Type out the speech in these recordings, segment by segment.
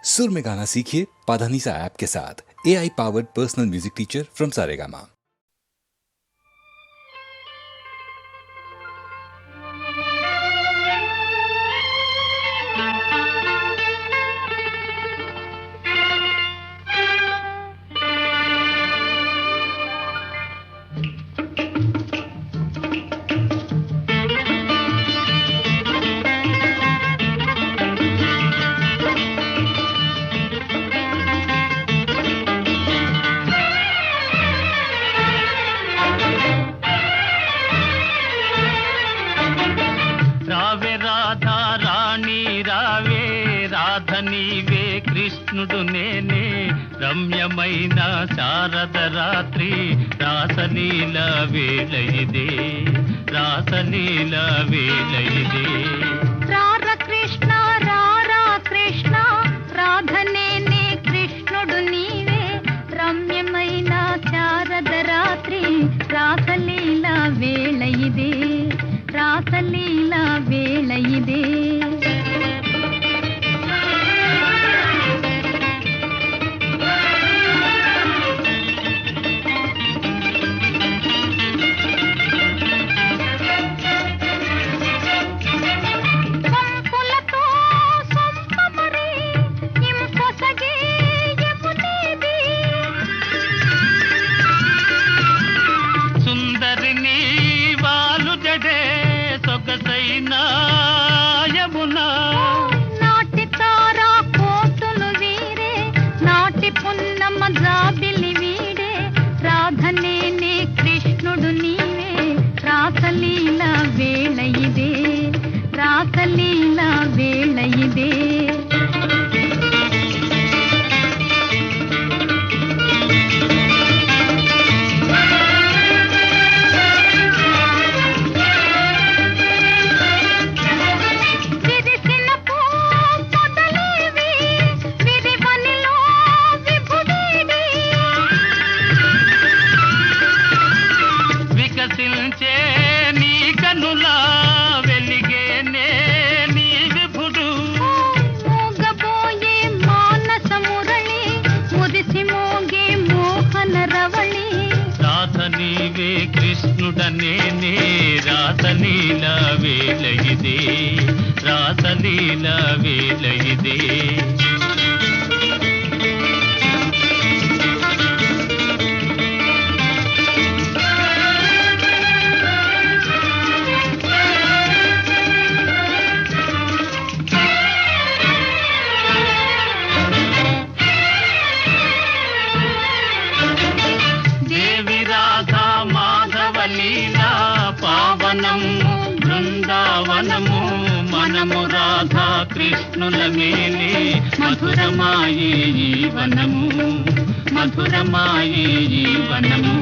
सुर में गाना सीखिए पाधानीसा ऐप के साथ। AI powered personal music teacher from Saregama. రావే రాధా రాణి రావే రాధ నీవే కృష్ణుడు నేనే రమ్యమైన శారద రాత్రి రాసలీల వేళ ఇదే రాసలీల వేళ ఇదే రార కృష్ణ రారా కృష్ణ రాధ నేనే కృష్ణుడు నీవే రమ్యమైన శారద రాత్రి రాసలీల వేళ ఇదే రాసలీల వేళ ఇదే నాటి తారా కోతులు వీరే నాటి పున్నమ జాబిలి వీడే రాధ నేనే కృష్ణుడు నీవే రాసలీల వేళ ఇదే రాసలీల వేళ ఇదే వికసించే నీ కనులా వెలిగేనే నీ విభుడు మోగబోయే మానస మురళి ముదిసి మోగే మోహన రవళి రాధ నీవే కృష్ణుడనేనే రాసలీల వేళ ఇదే రాసలీల వేళ ఇదే లీలా పావనము బృందావనము మనము రాధా కృష్ణుల మేలే మధురమాయే జీవనము మధురమాయే జీవనము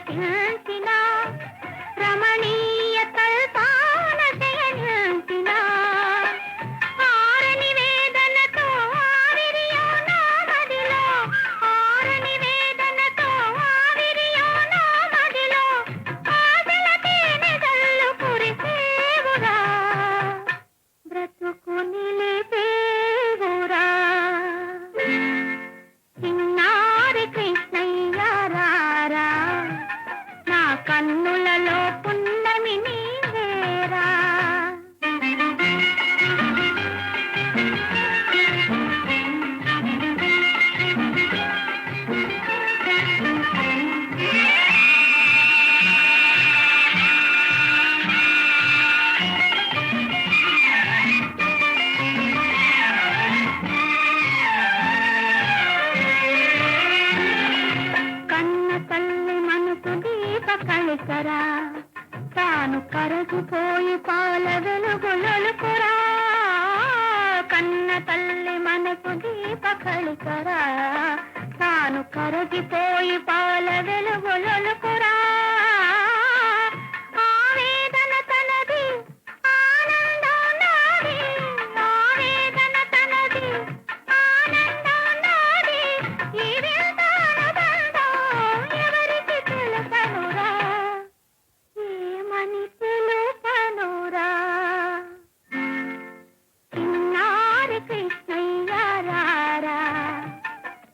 పులకించిన రమణీయ కల్పాన శయనించిన ఆరని వేదనతో ఆవిరియో నా మదిలో ఆరని వేదనతో ఆవిరియో నా మదిలో ఆశల తేనెగల్లు కురిసేవురా బ్రతుకు నిలిపేవురా చిన్నారి కృష్ణయ్య రారా నా కన్నులలో పున్నమి నీవేరా కన్న తల్లి మనసు దీప కలిసరా తాను కరగిపోయి పాల వెలుగులొలుకురా కన్న తల్లి మనసు దీప కలిసరా తాను కరగిపోయి పాల వెలుగులొలుకురా ఆవేదన తనది ఆనందం నాది ఆవేదన తనది ఆనందం నాది ఈ విందానుబంధం ఎవరికి తెలుసనురా ఏమని తెలుసనురా చిన్నారి కృష్ణయ్య రారా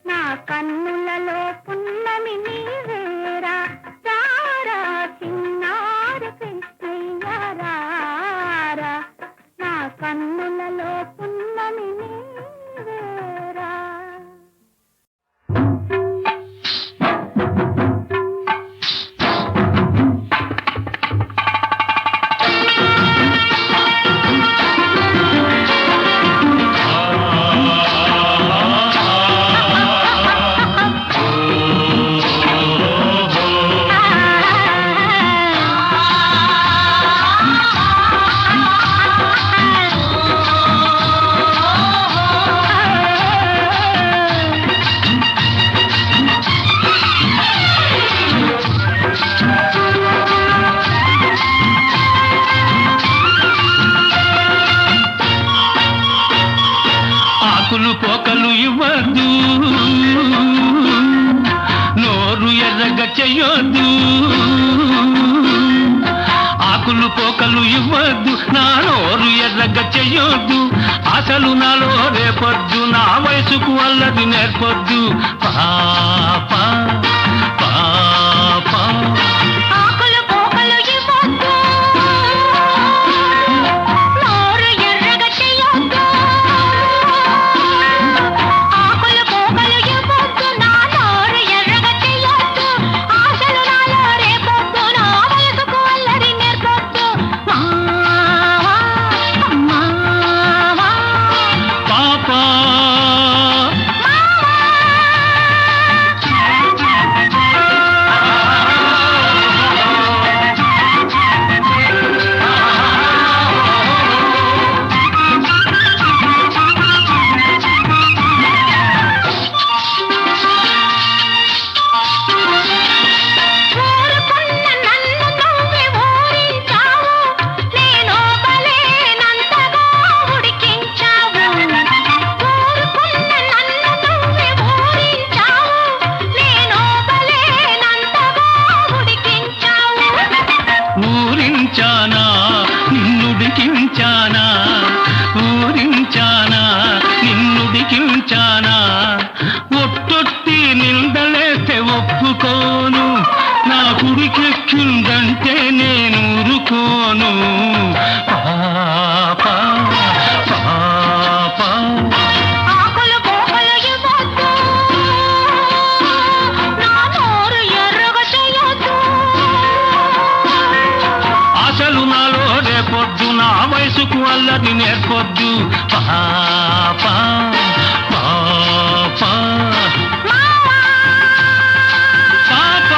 నా కన్నులలో పున్నమి నీవేరా రారా చిన్నారి కృష్ణయ్య రారా నా కన్నులలో పున్నమి నీవేరా ఆకులు పోకలు ఇవ్వద్దు నోరు ఎర్రగా చెయ్యొద్దు ఆకులు పోకలు ఇవ్వద్దు నా నోరు ఎర్రగా చెయ్యొద్దు అసలు నాలో రేపొద్దు నా వయసుకు అల్లది నేర్పొద్దు పాప పాప ఆకులు పోకలు ఇవ్వొద్దు నోరు ఎర్రగా చెయ్యొద్దు ఆకులు పోకలు ఇవ్వొద్దు నా నోరు ఎర్రగా చెయ్యొద్దు ఆశలు నాలో రేపొద్దు నా వయసుకు అల్లరి నేర్పొద్దు మావా మావా పాప ఊరుకున్న నన్ను నువ్వే ఊరించావు నేను బలేనంతగా ఉడికించావు ఊరుకున్న నన్ను నువ్వే ఊరించావు నేను బలేనంతగా ఉడికించావు ఊరించానా నిన్నుడికించానా ఊరించానా నిన్నుడికించానా ఒట్టొట్టి నిందలేస్తే ఒప్పుకోను నా కుడికెక్కిందంటే నేను ఊరుకోను పాప పాప ఆకులు పోకలు ఇవ్వొద్దు నా నోరు ఎర్రగా చెయ్యొద్దు అసలు నాలో రేపొద్దు నా వయసుకు అల్లది నేర్పొద్దు పాప పాప మావా పాప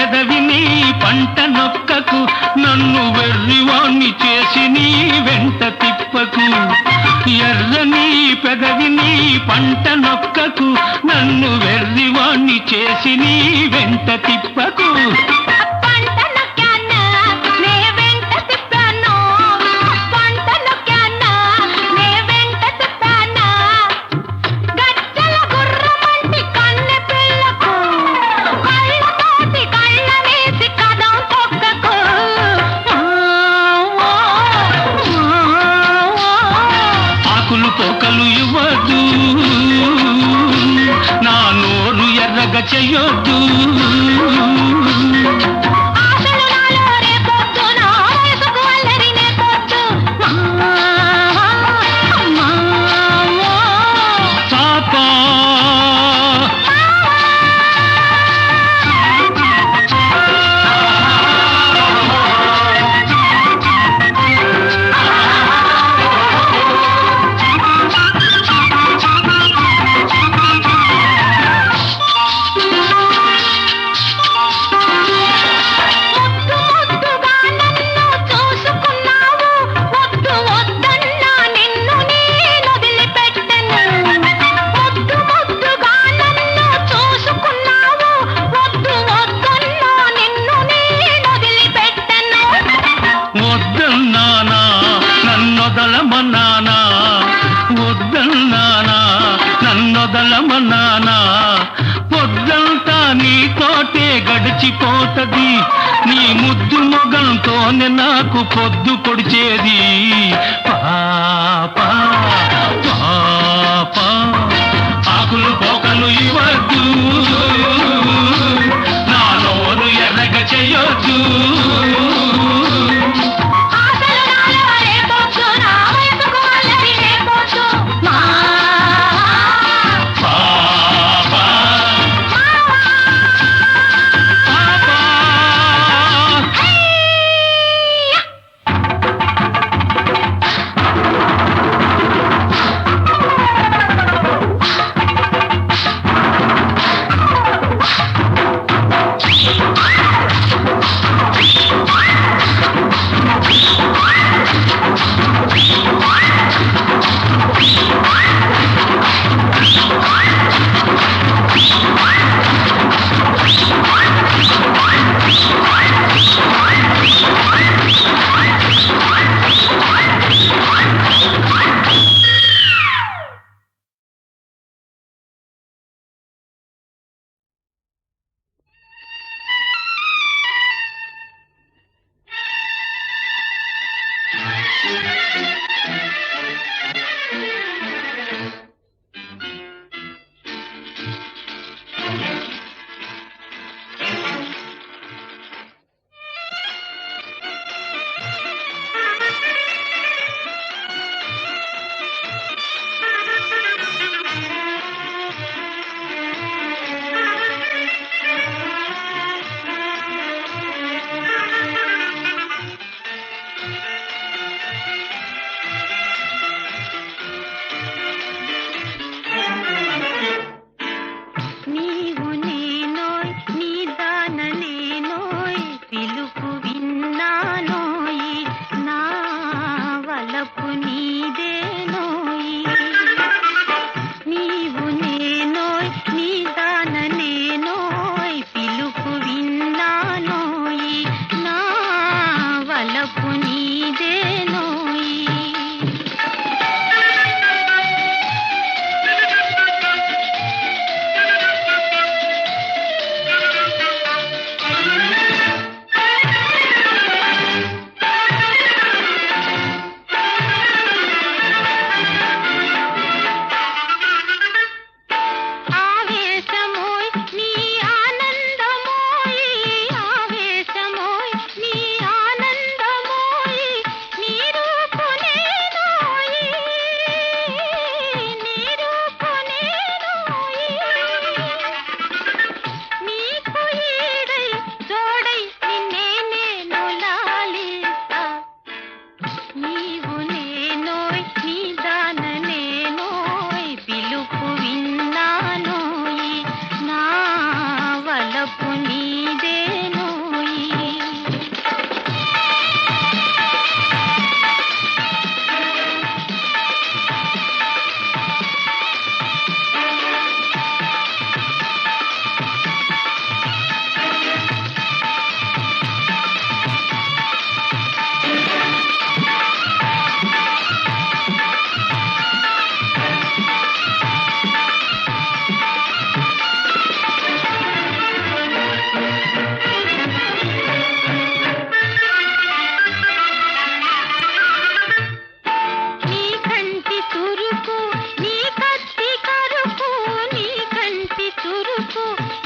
పెదవిని పంట నొక్కకు, నన్ను వెర్రివాణ్ణి చేసి నీ వెంట తిప్పకు. ఎర్రని పెదవిని పంట నొక్కకు, నన్ను వెర్రివాణ్ణి చేసి నీ వెంట తిప్పకు. పంట నొక్కానా, నే వెంట తిప్పాను. పంట నొక్కానా, నే వెంట తిప్పానా. గజ్జల గుర్రమంటి కన్నె పిల్లకు, కళ్ళతోటి కళ్ళ వేసి కదం తొక్కకు. ఆకులు పోకలు ఇవ్వద్దు, నా నోరు ఎర్రగా చెయ్యొద్దు. ఆశలు నాలో రేపొద్దు, నా వయసుకు అల్లరి నేర్పొద్దు. పాపా ముద్దుగా నన్ను చూసుకున్నావు, వద్దు వద్దన్నా నిన్ను నేను వదిలిపెట్టను. ముద్దుగా నన్ను చూసుకున్నావు, వద్దు వద్దన్నా నిన్ను నేను వదిలిపెట్టను. వద్దన్నానా నన్నొదలమన్నానా, వద్దన్నానా నన్నొదలమన్నానా. పొద్దంతా నీతోటే గడిచిపోతది, నీ ముద్దు మొగంతోనే నాకు పొద్దు పొడిచేది. పాపా పాపా ఆకులు పోకలు ఇవ్వద్దు, నా నోరు ఎర్రగా చెయ్యొద్దు. ఆశలు నాలో రేపొద్దు, నా వయసుకు అల్లరి నేర్పొద్దు. పాపా పాపా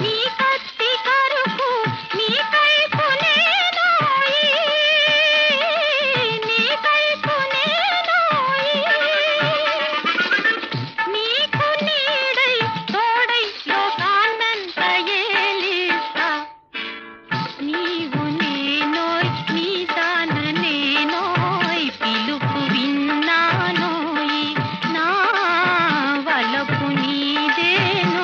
నీ కత్తి కరుకు నీ కైపు నేనోయి నీ కైపు నేనోయి నీకు నీడై తోడై లోకాన్నంత ఏలిస్తా నీవు నేనోయ్ నీ దాన నేనోయ్ పిలుపు విన్నానోయ్ నా వలపు నీదేనోయ్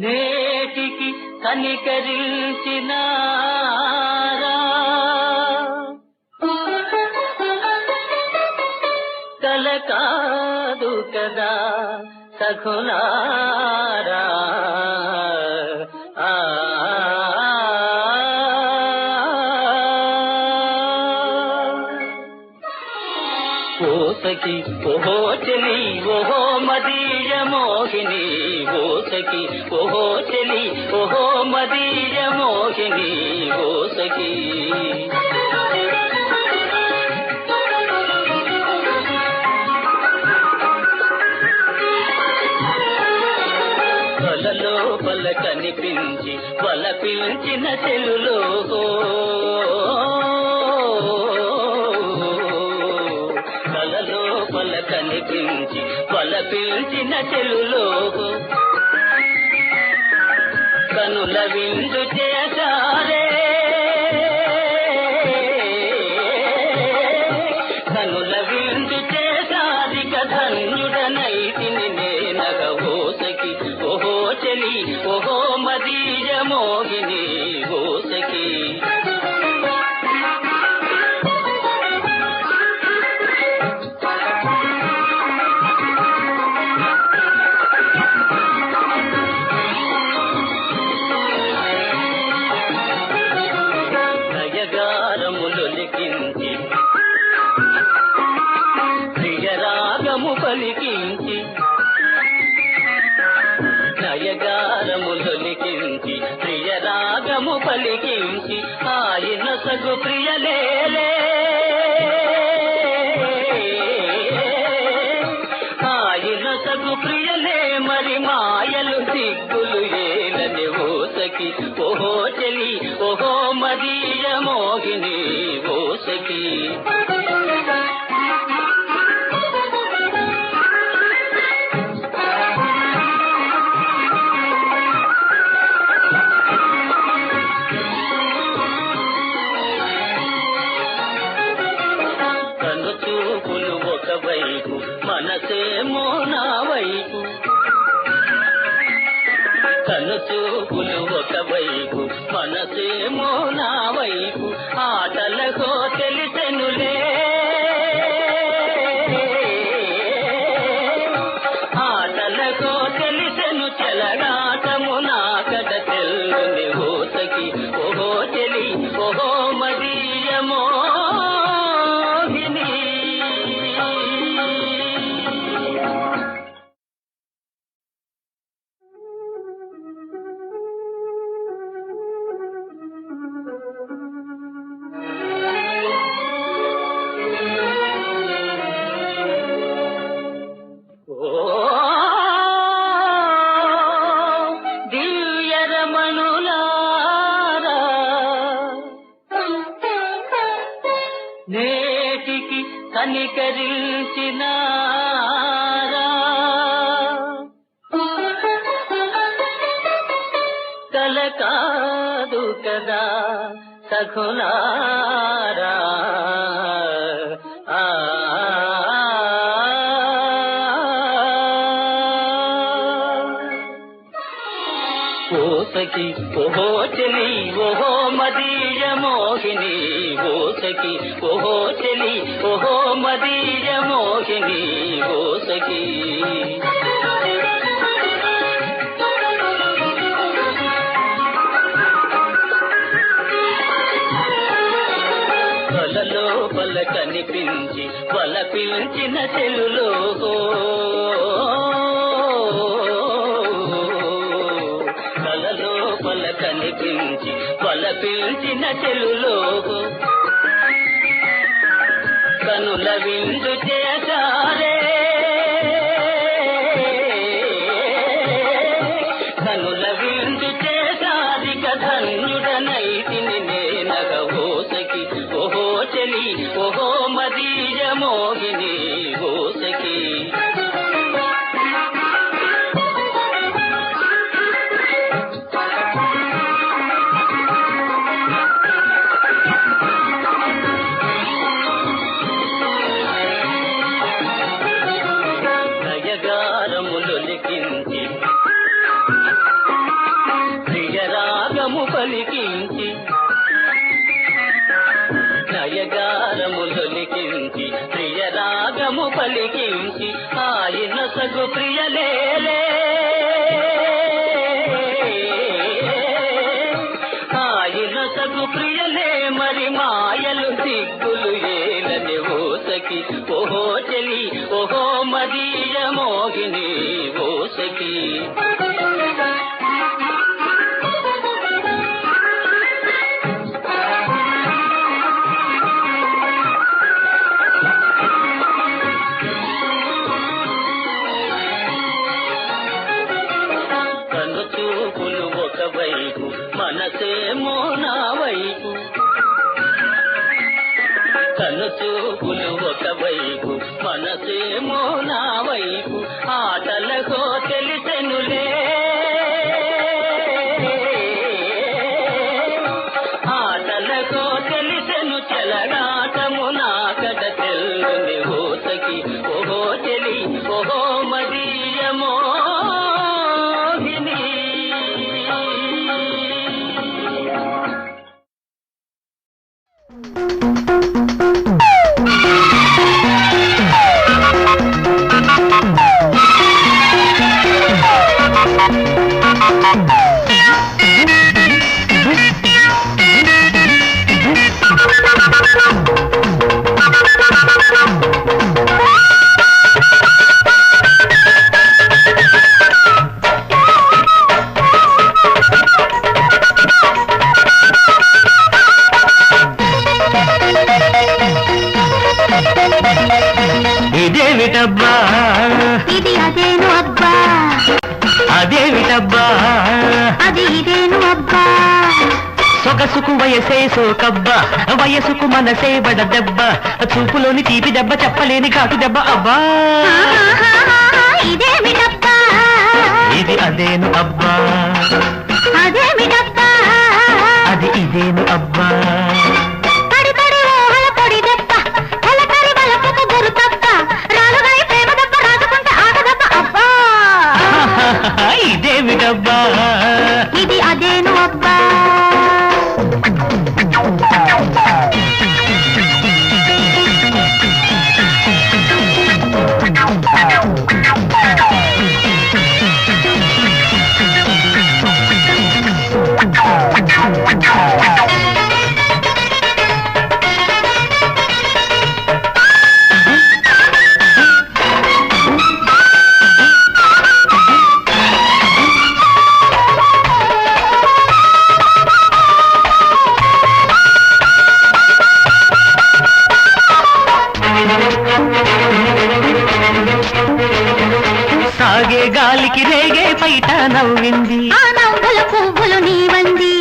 నేటికి కనికరించినారా కల కాదు కదా సఖులారా ఓ సఖి ఓహో చెలి ఓహో మదీయ మోహిని ఓ సఖి ఓహో చెలి ఓహో మదీయ మోహిని ఓ సఖి కలలో పల కనిపించి వల పిలిచిన చెలులో లోపల కనిపించి వల పిలిచిన చెలులో కనుల విందు చేశారే కనుల విందు చేశాది కధన్యుడనైతిని నేనగ ఓ సఖి ఓహో చెలి ఓహో మదీయ మోహిని ఓ సఖి ప్రియరాగము పలికించి నయగారములొలికించి ప్రియరాగము పలికించి ఆయన సగు ప్రియలేలే ఆయన సగు ప్రియలే మరి మాయలు సిగ్గులు ఏలని ఓ సఖి ఓహో చెలి ఓహో మదీయ మోహిని ఓ సఖి చూపులు ఒకవైపు మనసేమో నా వైపు కను చూపులు ఒకవైపు మనసేమో నా వైపు ఆటలకో తెలిసెనులే ఆటలకో తెలిసెను చెలగాటము నా కట తెల్లుని ఓ సఖి ఓహో చెలి ఓహో మదీయమో నేటికి కనికరించినారా కల కాదు కదా సఖులారా ఓ సఖి ఓహో చెలి ఓహో మదీయ మోహిని ఓ సఖి ఓహో చెలి ఓహో మదీయ మోహిని ఓ సఖి లోపల కనిపించి వలపించిన చెలులో కలలోపల కనిపించి వలపించిన చెలులో కనుల విందు చేశారే కనుల విందు చేశాది కధన్యుడనైతిని నేనగ ఓ సఖి ఓహో చెలి ఓహో మదీయ మోహిని ఓ సఖి నయగారములొలికించి ప్రియరాగము పలికించి నయగారములొలికించి ప్రియరాగము పలికించి ఆయన సగు ప్రియలేలే ఆయన సగు ప్రియలే మరి మాయలు దిక్కులు ఏలని ఓ సఖి ఓహో చెలి ఓహో మదీయ మోహిని ఓ సఖి కను చూపులు ఒకవైపు మనసేమో నా వైపు కను చూపులు ఒకవైపు మనసేమో నా వైపు ఆటలకో తెలిసెనులే ఆటలకో తెలిసెను చెలగాటము నాకట తెల్లుని ఓ సఖి ఓహో చెలి ఓహో మదీయ మోహిని ఇదేమిటబ్బా ఇది అదేను అబ్బా అదేమిటబ్బా అది ఇదేను అబ్బా సొగసుకు వయసే సోకబ్బా వయసుకు మనసే బడ దెబ్బ చూపులోని తీపి దెబ్బ చెప్పలేని కాటు దెబ్బ అబ్బా ఇదేమిటబ్బా ఇది అదేను అబ్బా అదేమిటబ్బా అది ఇదేను అబ్బా తడి తడి ఊహల పొడి దెబ్బ కలకరి బలపుకు గురు తప్ప రాలుగాయి ప్రేమ దెబ్బ రాసుకుంటే ఆట దెబ్బ అబ్బా ఇదేమిటబ్బా ఇది అదేను అబ్బా సాగే గాలికి రేగే పైట నవ్వింది ఆ నవ్వుల పువ్వులు నీవంది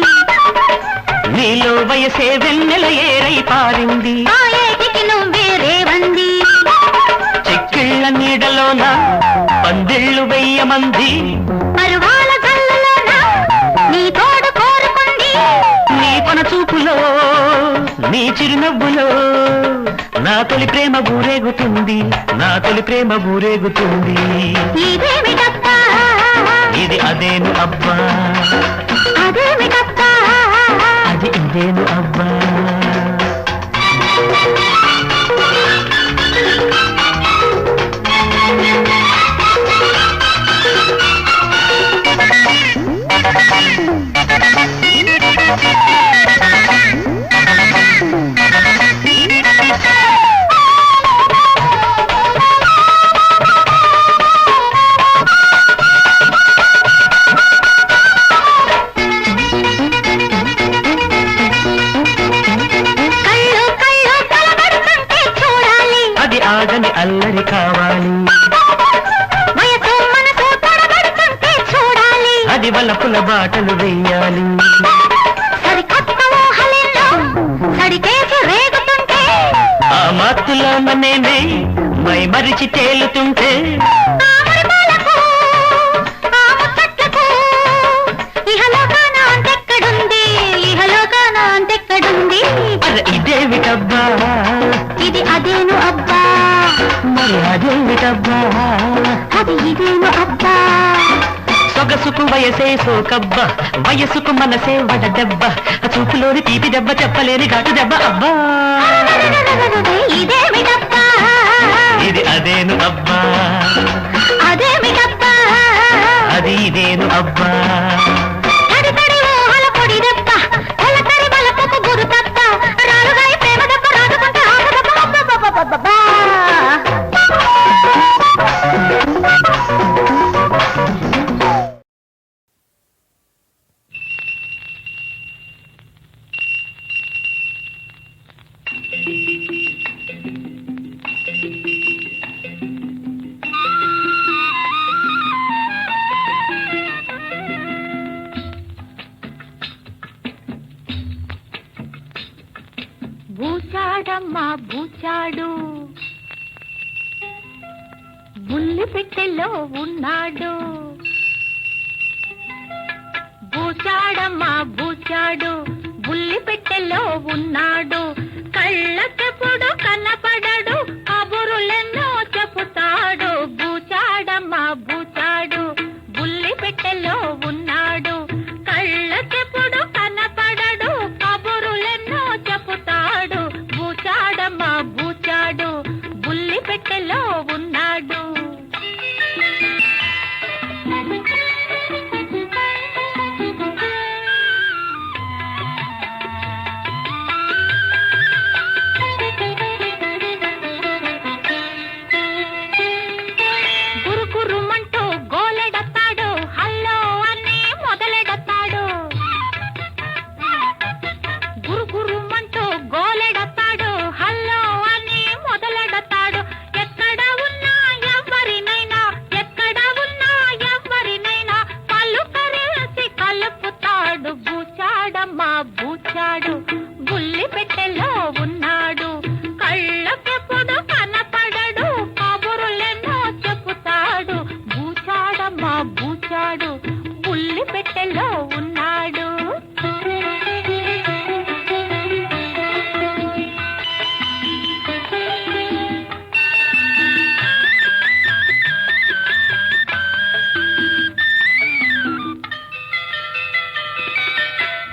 నీలో వయసే వెన్నెల ఏరై పారింది ఆ ఏటి నీడలోన పందిళ్ళు వెయ్యమంది పరువాల జల్లులోన నీ తోడు కోరుకుంది నీ పన చూపులో నీ చిరునవ్వులో నా తొలి ప్రేమ ఊరేగుతుంది నా తొలి ప్రేమ ఊరేగుతుంది ఇదేమిటబ్బా ఇది అదేను అబ్బా అదేమిటబ్బా అది ఇదేను అబ్బా ఆగని అల్లరి కావాలి వయసు మనసు తడబడుతుంటే చూడాలి అది వలపుల బాటలు వేయాలి సరికొత్త ఊహలెన్నో సడికేసి రేగుతుంటే ఆ మాతులో నేనే మై మరిచి తేలుతుంటే ఆమరి పాలకు, ఆ ముచ్చట్లకు ఇహలోకాన అంతెక్కడుంది ఇహలోకాన అంతెక్కడుంది అరే ఇదేమిటబ్బా ఇది అదేను అబ్బా మరి అదేమిటబ్బా అది ఇదేను అబ్బా సొగసుకు వయసే సోకబ్బా వయసుకు మనసే వడదెబ్బ చూపులోని తీపి దెబ్బ చెప్పలేని ఘాటు దెబ్బ అబ్బా ఇదేమిటబ్బా ఇది అదేను అబ్బా అదేమిటబ్బా అది ఇదేను అబ్బా తడి తడి ఊహల పొడి దెబ్బ తెల్లతరి బలపుకు గురు తప్ప రాలుగాయి ప్రేమ దెబ్బ రాజుకుంటే ఆట దెబ్బ అబ్బబ్బబ్బబ్బబ్బా. బూచాడమ్మా బూచాడు బుల్లి పెట్టెలో ఉన్నాడు బూచాడమ్మా బూచాడు బుల్లి పెట్టెలో ఉన్నాడు కళ్ళకెప్పుడు కనపడడు కబురులెన్నో చెబుతాడు బూచాడమ్మా బూచాడు బుల్లి పెట్టెలో ఉన్నాడు కళ్ళకెప్పుడు కనపడడు కబురులెన్నో చెబుతాడు బూచాడమ్మా బూచాడు బుల్లి పెట్టెలో ఉన్నాడు గురుకురుమంటూ గోలెడతాడు హల్లో అని మొదలెడతాడు గురుకురుమంటూ గోలెడతాడు హల్లో అని మొదలెడతాడు ఎక్కడ ఉన్నా ఎవరినైనా ఎక్కడ ఉన్నా ఎవరినైనా పలుకరేసి కలుపుతాడు బూచాడమ్మా బూచాడు బుల్లి పెట్టెలో ఉన్నాడు కళ్ళకెప్పుడు కనపడడు కబురులెన్నో చెబుతాడు బూచాడమ్మా బూచాడు బుల్లి పెట్టెలో ఉన్నాడు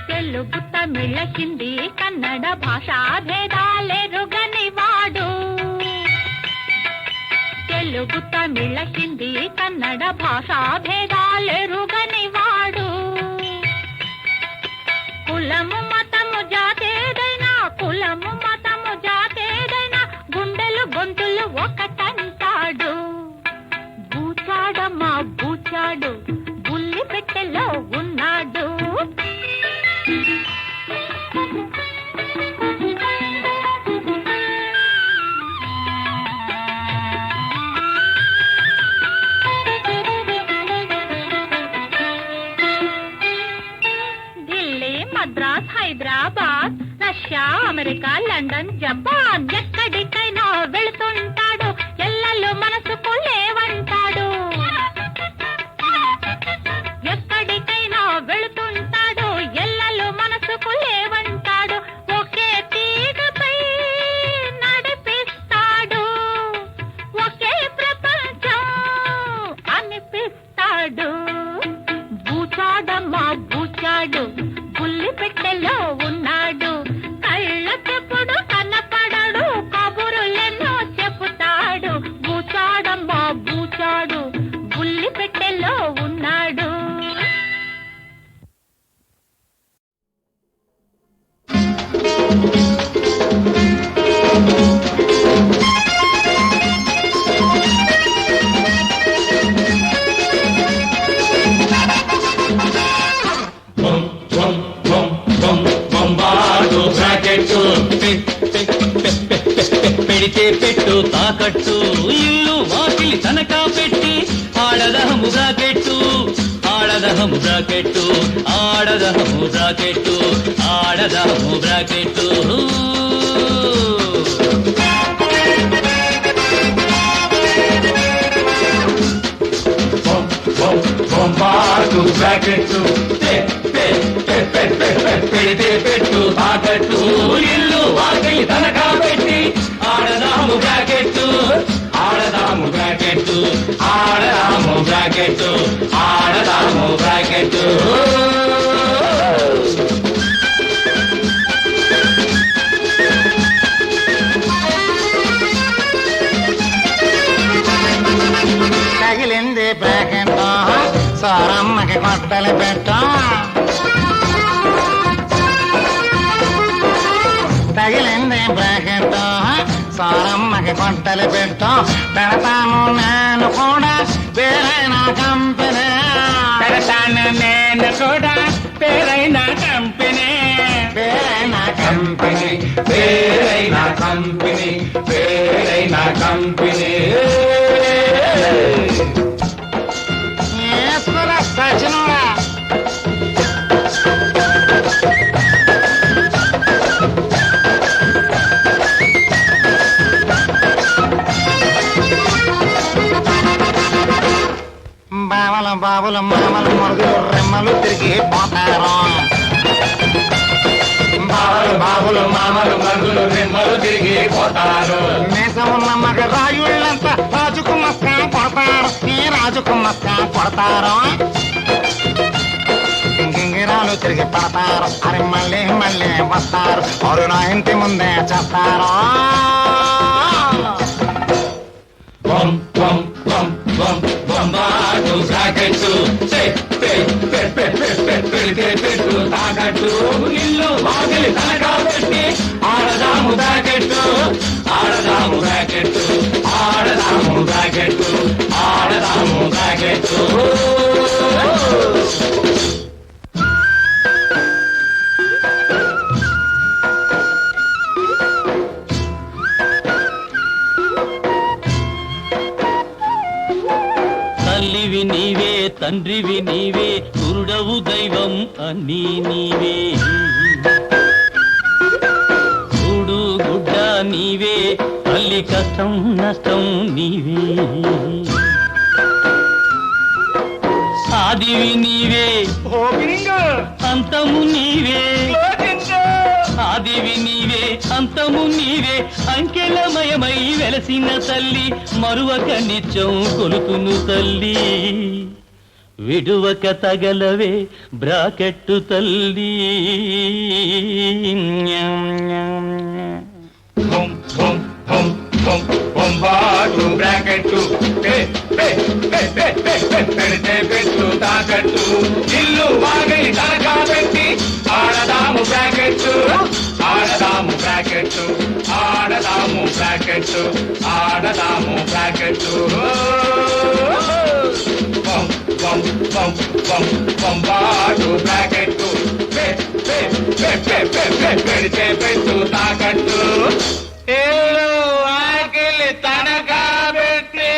తెలుగు తమిళ హిందీ కన్నడ భాషా భేదాలెరుగని వాడు తెలుగు తమిళ హిందీ కన్నడ భాషా భేదాలెరుగని వాడు కులము మతము జాతేదైనా కులము మతము జాతేదైనా గుండెలు గొంతులు ఒకటంటాడు బూచాడమ్మా బూచాడు బుల్లి పెట్టెలో ఉన్నాడు Delhi Madras Hyderabad Russia America London Japan ఎక్కడికైనా వెళుతుంటాడు ఎల్ల ఎల్లలు మనసుకు లేవంటాడు, ఎక్కడికైనా వెళుతుంటాడు, ఎల్లలు మనసుకు లేవంటాడు, ఒకే తీగపై నడిపిస్తాడు, ఒకే ప్రపంచం అనిపిస్తాడు. బూచాడమ్మా బూచాడు, బుల్లి పెట్టెలో ఉన్నాడు, కళ్ళకెప్పుడు కనపడడు, కబురులెన్నో చెబుతాడు. బూచాడమ్మా బూచాడు, బుల్లి పెట్టెలో ఉన్నాడు. పెడితే పెట్టు తాకట్టు, ఇల్లు వాకిలి తనకా పెట్టి ఆడదహము బ్రాకెట్టు, ఆడదహము బ్రాకెట్టు, ఆడదహము బ్రాకెట్టు, ఆడదహము బ్రాకెట్టు. బ్రాకెట్టు పెడితే పెట్టు తాకట్టు, ఇల్లు వాకిలి తనకా పెట్టి ఆడదాము బ్రాకెట్టు, ఆడదాము బ్రాకెట్టు, ఆడదాము బ్రాకెట్టు, ఆడదాము బ్రాకెట్టు. తగిలింది బ్రాకెట్, సారమ్మకి కొట్టలు పెట్టా, తగిలింది బ్రాకెట్, సారమ్మకి కొట్టలు పెట్టా, పెడతాను నేను కూడా వేరైన కంపెనీ, పెడతాను నేను కూడా పేరైన కంపెనీ, వేరైన కంపెనీ, పేరైన కంపెనీ, పేరైన కంపెనీ. వేసుకురా సచినుడా. బావల బాబుల మామలు మరుగులు రెమ్మలు తిరిగి పోతారు, బావలు బాబులు మామలు మరుగులు రెమ్మలు తిరిగి పోతారు. మీసం ఉన్న మగ రాయుళ్ళంతా రాజుకు మస్కా కొడతారు, ఈ రాజుకు మస్కా కొడతారు, గింగిరాలు తిరిగి పడతారు, అరే మళ్ళీ మళ్ళీ వస్తారు, వారు నా ఇంటి ముందే చేస్తారు. బొంబాటు బ్రాకెట్టు పెడితే పెట్టు తాకట్టు, ఇల్లు వాకిలి తనకా పెట్టి ఆడదాము బ్రాకెట్టు, ఆడదాము బ్రాకెట్టు, ఆడదాము బ్రాకెట్టు, ఆడదాము బ్రాకెట్టు. తల్లివి నీవే తండ్రివి నీవే, కురుడవు దైవం అన్నీ నీవే, కూడు గుడ్డ నీవే, తల్లి కష్టం నష్టం నీవే, ఆదివి నీవే అంతము నీవే, ఆదివి నీవే అంతము నీవే, అంకెలమయమై వెలసిన తల్లి, మరువక నిత్యం కొలుతును తల్లి, విడువక తగలవే బ్రాకెట్టు తల్లి. బొంబాటు బ్రాకెట్టు పెడితే పెట్టు తాకట్టు, ఇల్లు వాకిలి తనకా పెట్టి ఆడదాము బ్రాకెట్టు, ఆడదాము బ్రాకెట్టు, ఆడదాము బ్రాకెట్టు, ఆడదాము బ్రాకెట్టు. బొంబాటు బ్రాకెట్టు పెడితే పెట్టు తాకట్టు, ఇల్లు వాకిలి తనకా పెట్టి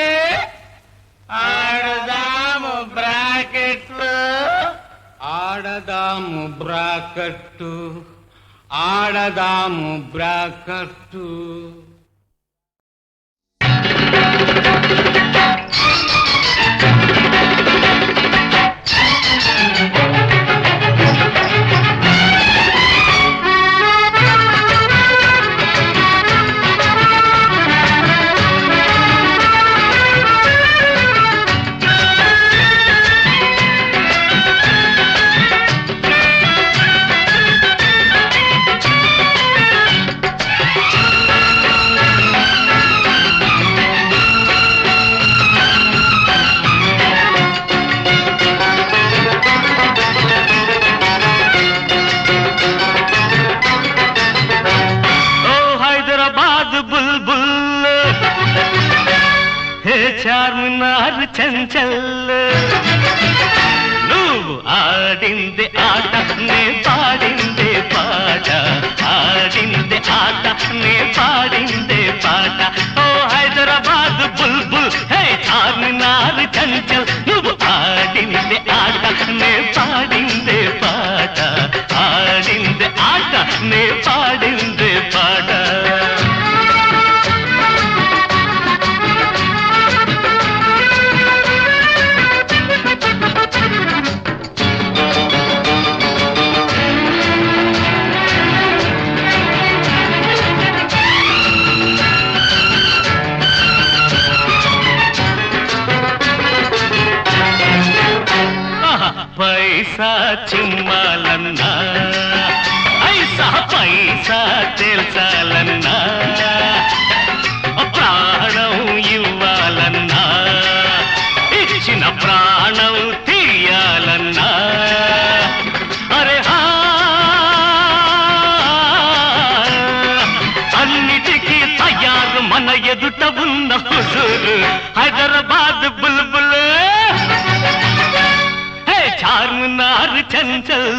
ఆడదాము బ్రాకెట్లు, ఆడదాము బ్రాకెట్టు, ఆడదాము బ్రాకెట్టు. హే చార్మినార్ చంచల్ నువ్వు ఆడింది ఆట నే పాడిందే పాట ఆడింది ఆట నే పాడిందే పాట ఓ హైదరాబాద్ బుల్బుల్ హే చార్మినార్ చంచల్ నువ్వు ఆడింది ఆట నే పాడిందే పాట ఆడింది ఆట నే పాడిందే పాట పైసా చిమ్మాలన్నా ఐసా పైసా తెల్చాలన్నా ప్రాణం ఇవ్వాలన్నా ఇచ్చిన ప్రాణం తీయాలన్నా అరే అన్నిటికీ తయారు మన ఎదుట ఉన్న హుజూరు హైదరాబాద్ బుల్బుల్ చార్మినార్ చంచల్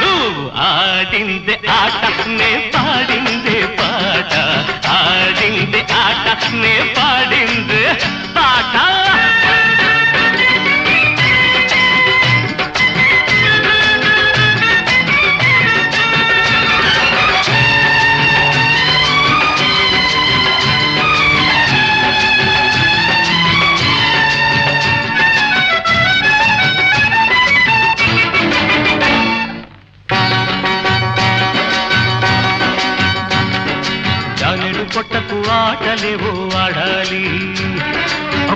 నువ్వు ఆడిందే ఆట నే పాడిందే పాట ఆడిందే ఆట నే పాడిందే పాట పొట్టకు ఆటలేవో ఆడాలి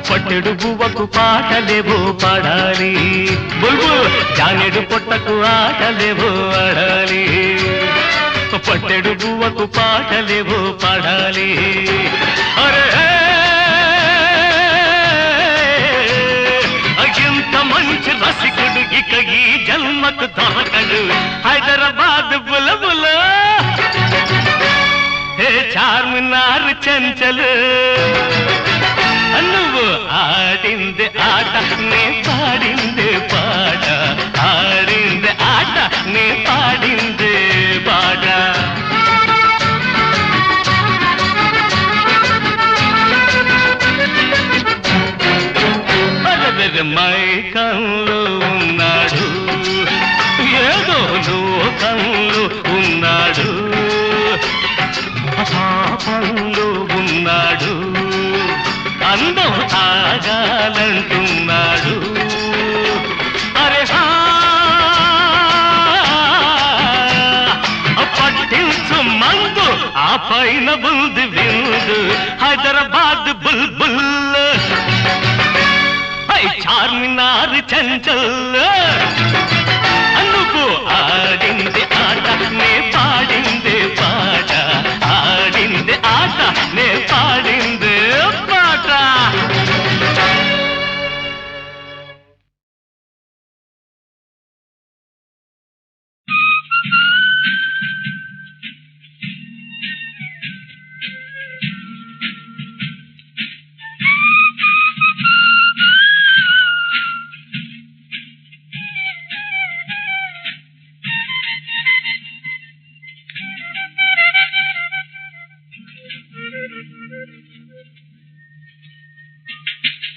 పట్టెడు బువ్వకు పాటలేవో పాడాలి బుల్బుల్ జానెడు పొట్టకు ఆటలేవో ఆడాలి పట్టెడు బువ్వకు పాటలేవో పాడాలి అరే ఇంత మంచి రసికుడు ఇక ఈ జన్మకు దొరకడు హైదరాబాద్ బులబుల హే చార్మినార్ చంచల్ నువ్వు ఆడింది ఆట నే పాడింది పాట ఆడింది ఆట నే పాడింది పాట మైకంలో ఉన్నాడు ఏదో లోకంలో ఉన్నాడు పాపంలో ఉన్నాడు అందం తాగాలంటున్నాడు అరే పట్టించు మందు ఆ పైన బుల్ది విందు హైదరాబాద్ బుల్బుల్ చార్మినార్ చంచల్ నువ్వు ఆడింది ఆట నే పాడింది పాట ఆడింది ఆట నే పాడింది పాట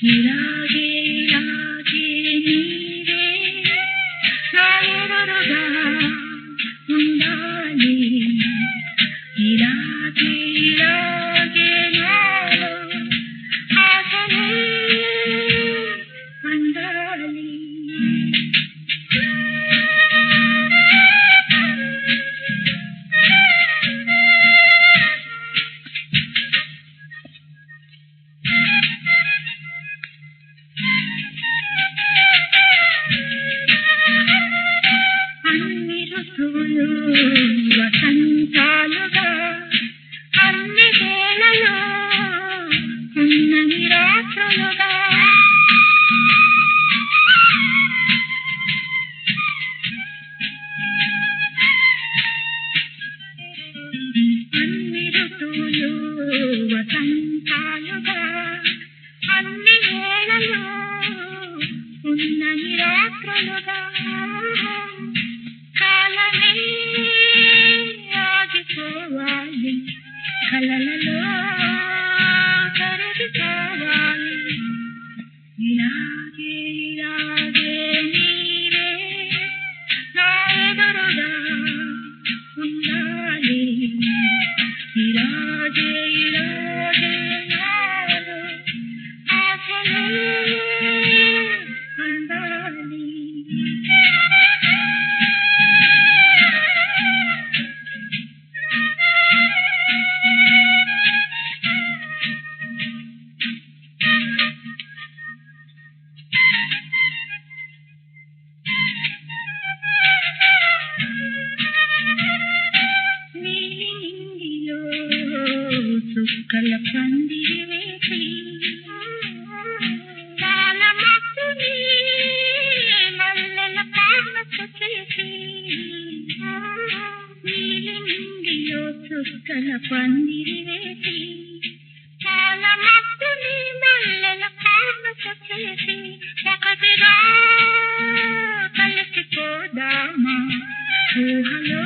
ఇలాగే ఇలాగే నీవే నా ఎదురుగా ఉండాలి ఇలాగే ఇలాగే నాలో ఆశలే ఉండాలి చుక్కల పందిరి వేసి చాలా మత్తుని మల్లెల పామకు చేసి నీలి నిండిలో చుక్కల పందిరి వేసి చాలా మత్తుని మల్లెల పామకు చేసి ఒకటిగా కలిసిపోదామా ఊహలో